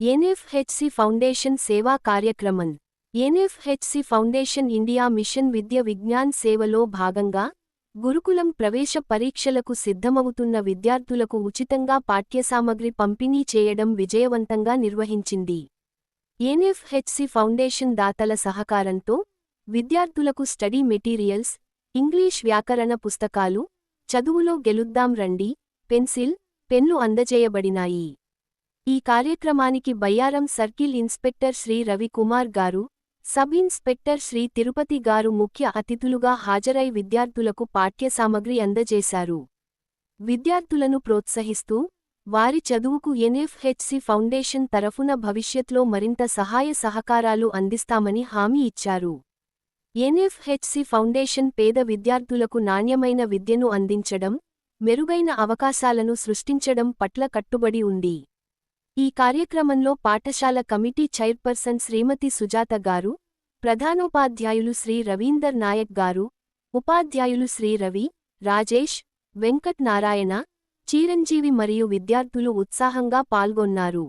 ఎన్ఎఫ్హెచ్సి foundation సేవా కార్యక్రమం. ఎన్ఎఫ్హెచ్సి foundation India mission విద్య విజ్ఞాన్ సేవలో భాగంగా గురుకులం ప్రవేశ పరీక్షలకు సిద్ధమవుతున్న విద్యార్థులకు ఉచితంగా పాఠ్యసామగ్రి పంపిణీ చేయడం విజయవంతంగా నిర్వహించింది. ఎన్ఎఫ్హెచ్సి ఫౌండేషన్ దాతల సహకారంతో విద్యార్థులకు స్టడీ మెటీరియల్స్, ఇంగ్లీష్ వ్యాకరణ పుస్తకాలు, చదువులో గెలుద్దాం రండి, పెన్సిల్, పెన్లు అందజేయబడినాయి. ఈ కార్యక్రమానికి బయ్యారం సర్కిల్ ఇన్స్పెక్టర్ శ్రీ రవికుమార్ గారు, సబ్ ఇన్స్పెక్టర్ శ్రీ తిరుపతి గారు ముఖ్య అతిథులుగా హాజరై విద్యార్థులకు పాఠ్యసామగ్రి అందజేశారు. విద్యార్థులను ప్రోత్సహిస్తూ వారి చదువుకు ఎన్ఎఫ్హెచ్సి ఫౌండేషన్ తరఫున భవిష్యత్లో మరింత సహాయ సహకారాలు అందిస్తామని హామీ ఇచ్చారు. ఎన్ఎఫ్హెచ్సి ఫౌండేషన్ పేద విద్యార్థులకు నాణ్యమైన విద్యను అందించడం, మెరుగైన అవకాశాలను సృష్టించడం పట్ల కట్టుబడి ఉంది. ఈ కార్యక్రమంలో పాఠశాల కమిటీ చైర్పర్సన్ శ్రీమతి సుజాత గారు, ప్రధానోపాధ్యాయులు శ్రీ రవీందర్ నాయక్ గారు, ఉపాధ్యాయులు శ్రీ రవి, రాజేష్, వెంకట్ నారాయణ, చిరంజీవి మరియు విద్యార్థులు ఉత్సాహంగా పాల్గొన్నారు.